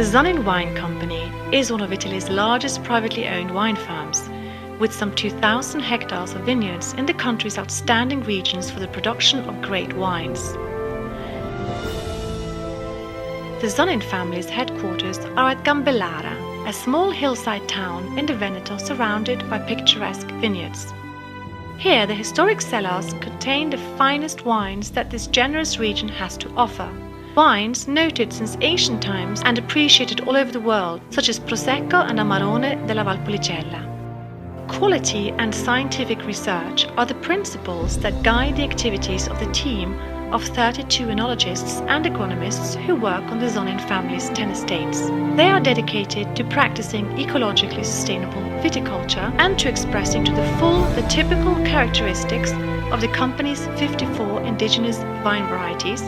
The Zonin Wine Company is one of Italy's largest privately owned wine firms, with some 2,000 hectares of vineyards in the country's outstanding regions for the production of great wines. The Zonin family's headquarters are at Gambellara, a small hillside town in the Veneto surrounded by picturesque vineyards. Here, the historic cellars contain the finest wines that this generous region has to offer. Wines noted since ancient times and appreciated all over the world, such as Prosecco and Amarone della Valpolicella. Quality and scientific research are the principles that guide the activities of the team of 32 enologists and agronomists who work on the Zonin family's 10 estates. They are dedicated to practicing ecologically sustainable viticulture and to expressing to the full the typical characteristics of the company's 54 indigenous vine varieties,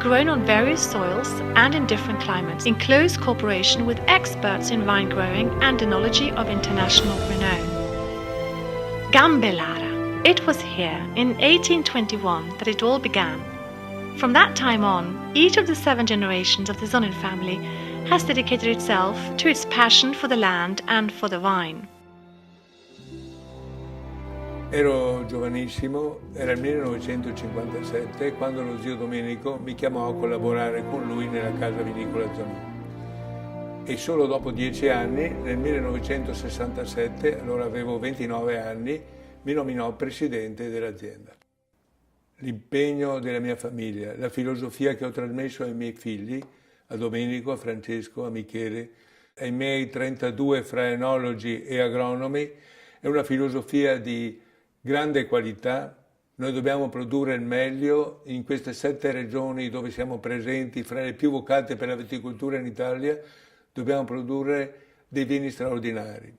grown on various soils and in different climates, in close cooperation with experts in vine growing and enology of international renown. Gambellara. It was here, in 1821, that it all began. From that time on, each of the 7 generations of the Zonin family has dedicated itself to its passion for the land and for the vine. Ero giovanissimo, era il 1957, quando lo zio Domenico mi chiamò a collaborare con lui nella casa vinicola Zonin. E solo dopo 10 anni, nel 1967, allora avevo 29 anni, mi nominò presidente dell'azienda. L'impegno della mia famiglia, la filosofia che ho trasmesso ai miei figli, a Domenico, a Francesco, a Michele, ai miei 32 fra enologi e agronomi, è una filosofia di grande qualità. Noi dobbiamo produrre il meglio in queste 7 regioni dove siamo presenti, fra le più vocate per la viticoltura in Italia, dobbiamo produrre dei vini straordinari.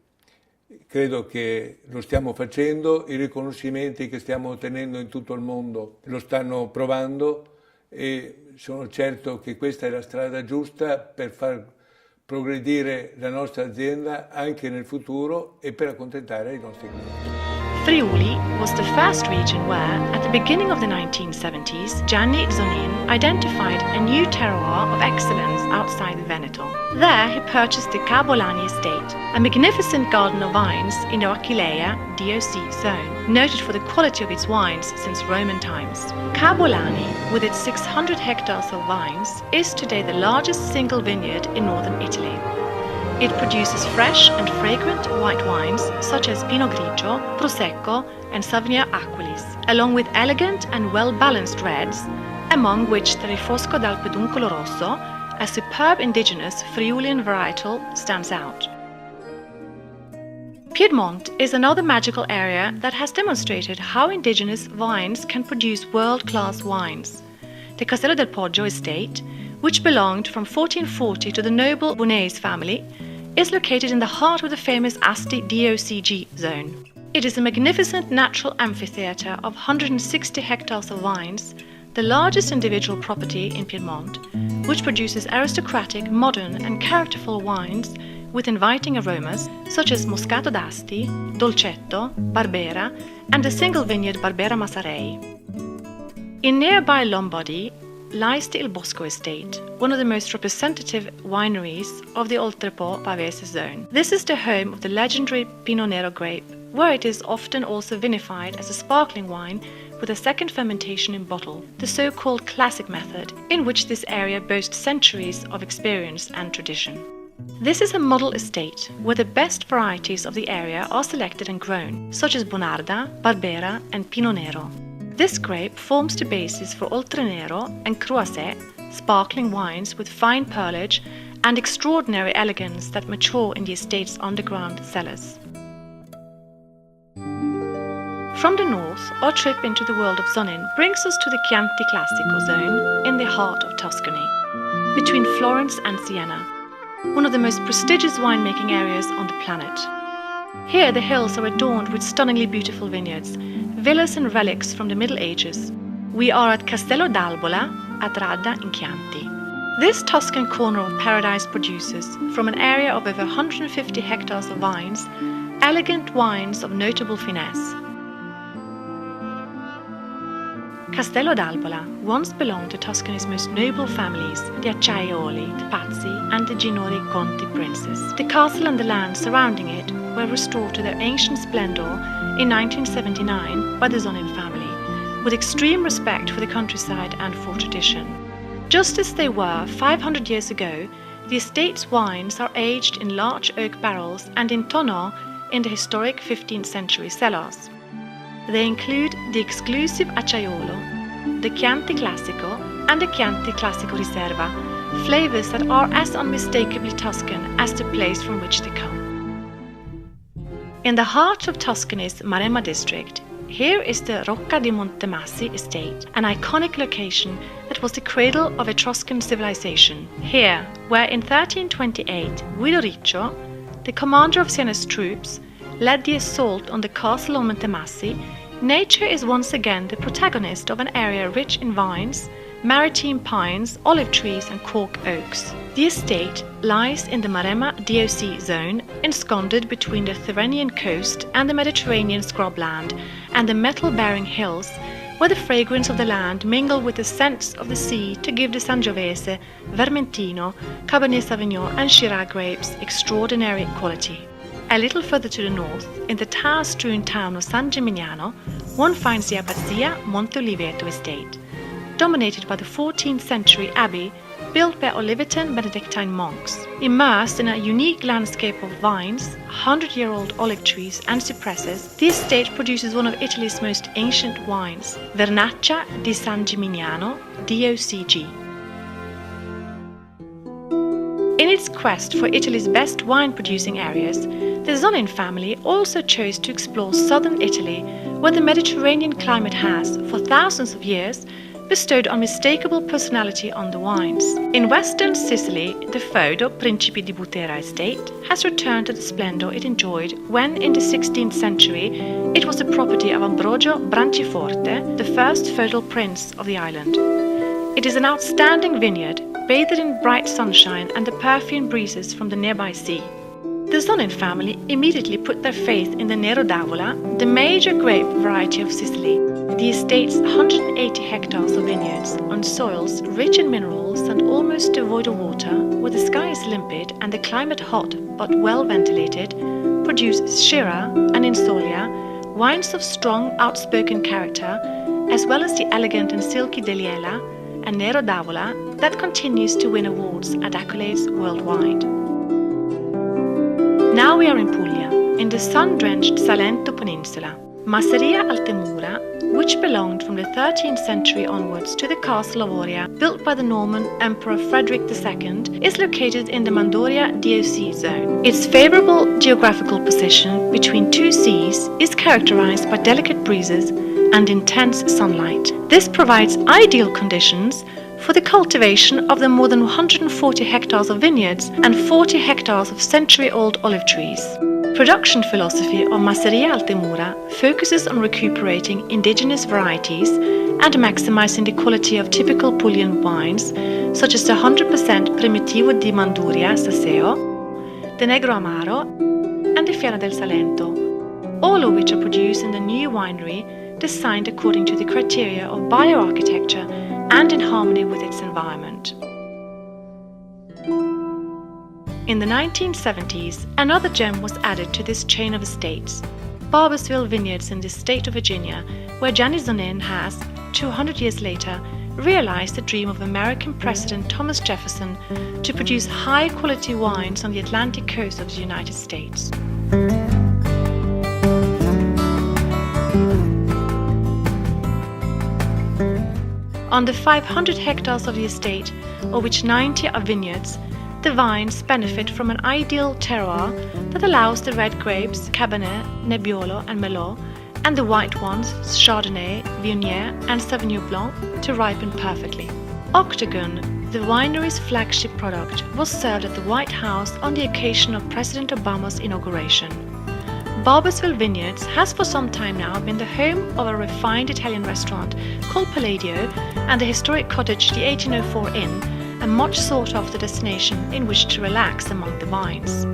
Credo che lo stiamo facendo, i riconoscimenti che stiamo ottenendo in tutto il mondo lo stanno provando e sono certo che questa è la strada giusta per far progredire la nostra azienda anche nel futuro e per accontentare i nostri clienti. Friuli was the first region where, at the beginning of the 1970s, Gianni Zonin identified a new terroir of excellence outside the Veneto. There he purchased the Cabolani estate, a magnificent garden of vines in the Achillea DOC zone, noted for the quality of its wines since Roman times. Cabolani, with its 600 hectares of vines, is today the largest single vineyard in northern Italy. It produces fresh and fragrant white wines such as Pinot Grigio, Prosecco and Sauvignon Aquilis, along with elegant and well-balanced reds, among which the Rifosco dal Peduncolo Rosso, a superb indigenous Friulian varietal, stands out. Piedmont is another magical area that has demonstrated how indigenous vines can produce world-class wines. The Castello del Poggio estate, which belonged from 1440 to the noble Bonese family, is located in the heart of the famous Asti DOCG zone. It is a magnificent natural amphitheatre of 160 hectares of vines, the largest individual property in Piedmont, which produces aristocratic, modern and characterful wines with inviting aromas such as Moscato d'Asti, Dolcetto, Barbera and the single vineyard Barbera Massarei. In nearby Lombardy lies the Il Bosco estate, one of the most representative wineries of the Oltrepo Pavese zone. This is the home of the legendary Pinot Nero grape, where it is often also vinified as a sparkling wine with a second fermentation in bottle, the so-called classic method, in which this area boasts centuries of experience and tradition. This is a model estate where the best varieties of the area are selected and grown, such as Bonarda, Barbera and Pinot Nero. This grape forms the basis for Oltrenero and Croisset, sparkling wines with fine pearlage and extraordinary elegance that mature in the estate's underground cellars. From the north, our trip into the world of Zonin brings us to the Chianti Classico zone in the heart of Tuscany, between Florence and Siena, one of the most prestigious winemaking areas on the planet. Here the hills are adorned with stunningly beautiful vineyards, villas and relics from the Middle Ages. We are at Castello d'Albola at Radda in Chianti. This Tuscan corner of paradise produces, from an area of over 150 hectares of vines, elegant wines of notable finesse. Castello d'Albola once belonged to Tuscany's most noble families, the Acciaioli, the Pazzi, and the Ginori Conti princes. The castle and the land surrounding it were restored to their ancient splendor in 1979 by the Zonin family, with extreme respect for the countryside and for tradition. Just as they were 500 years ago, the estate's wines are aged in large oak barrels and in tonneaux in the historic 15th century cellars. They include the exclusive Acciaiolo, the Chianti Classico, and the Chianti Classico Riserva, flavors that are as unmistakably Tuscan as the place from which they come. In the heart of Tuscany's Maremma district, here is the Rocca di Montemassi estate, an iconic location that was the cradle of Etruscan civilization. Here, where in 1328 Guido Riccio, the commander of Sienna's troops, led the assault on the castle of Montemassi, nature is once again the protagonist of an area rich in vines, maritime pines, olive trees and cork oaks. The estate lies in the Maremma DOC zone, ensconced between the Tyrrhenian coast and the Mediterranean scrubland and the metal-bearing hills, where the fragrance of the land mingle with the scents of the sea to give the Sangiovese, Vermentino, Cabernet Sauvignon and Shiraz grapes extraordinary quality. A little further to the north, in the tower-strewn town of San Gimignano, one finds the Abbazia Monte Oliveto estate, dominated by the 14th century abbey built by Olivetan Benedictine monks. Immersed in a unique landscape of vines, 100-year-old olive trees and cypresses, the estate produces one of Italy's most ancient wines, Vernaccia di San Gimignano, DOCG. In its quest for Italy's best wine-producing areas, the Zonin family also chose to explore southern Italy, where the Mediterranean climate has, for thousands of years, bestowed unmistakable personality on the wines. In western Sicily, the feudo Principi di Butera estate has returned to the splendor it enjoyed when, in the 16th century, it was the property of Ambrogio Branciforte, the first feudal prince of the island. It is an outstanding vineyard, bathed in bright sunshine and the perfumed breezes from the nearby sea. The Zonin family immediately put their faith in the Nero d'Avola, the major grape variety of Sicily. The estate's 180 hectares of vineyards on soils rich in minerals and almost devoid of water, where the sky is limpid and the climate hot but well ventilated, produce Shiraz and Insolia, wines of strong, outspoken character, as well as the elegant and silky Deliela and Nero d'Avola that continues to win awards and accolades worldwide. Now we are in Puglia, in the sun-drenched Salento Peninsula. Masseria Altemura, which belonged from the 13th century onwards to the castle of Oria, built by the Norman Emperor Frederick II, is located in the Mandoria DOC zone. Its favorable geographical position between two seas is characterized by delicate breezes and intense sunlight. This provides ideal conditions for the cultivation of the more than 140 hectares of vineyards and 40 hectares of century-old olive trees. Production philosophy of Masseria Altemura focuses on recuperating indigenous varieties and maximizing the quality of typical Puglian wines, such as the 100% Primitivo di Manduria Saseo, the Negro Amaro, and the Fiera del Salento, all of which are produced in the new winery designed according to the criteria of bioarchitecture and in harmony with its environment. In the 1970s, another gem was added to this chain of estates, Barbersville Vineyards in the state of Virginia, where Gianni Zonin has, 200 years later, realized the dream of American President Thomas Jefferson to produce high-quality wines on the Atlantic coast of the United States. On the 500 hectares of the estate, of which 90 are vineyards, the vines benefit from an ideal terroir that allows the red grapes, Cabernet, Nebbiolo and Merlot, and the white ones, Chardonnay, Viognier and Sauvignon Blanc, to ripen perfectly. Octagon, the winery's flagship product, was served at the White House on the occasion of President Obama's inauguration. Barbersville Vineyards has for some time now been the home of a refined Italian restaurant called Palladio and the historic cottage the 1804 Inn, a much sought-after destination in which to relax among the vines.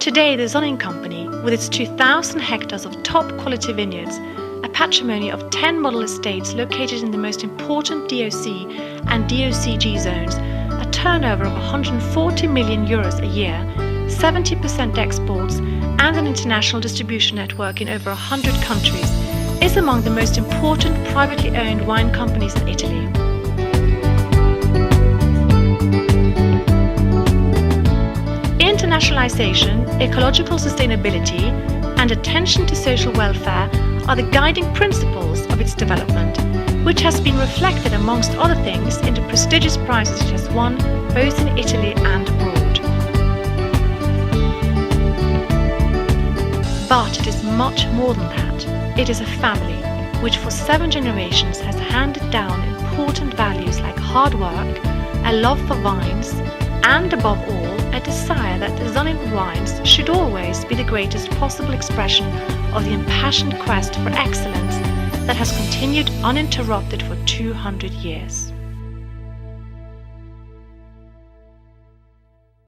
Today, the Zonin Company, with its 2,000 hectares of top-quality vineyards, a patrimony of 10 model estates located in the most important DOC and DOCG zones, a turnover of 140 million euros a year, 70% exports, and an international distribution network in over 100 countries, is among the most important privately owned wine companies in Italy. Internationalization, ecological sustainability, and attention to social welfare are the guiding principles of its development, which has been reflected, amongst other things, in the prestigious prizes it has won both in Italy and abroad. But it is much more than that. It is a family which for 7 generations has handed down important values like hard work, a love for vines, and above all, a desire that the Zonin wines should always be the greatest possible expression of the impassioned quest for excellence that has continued uninterrupted for 200 years.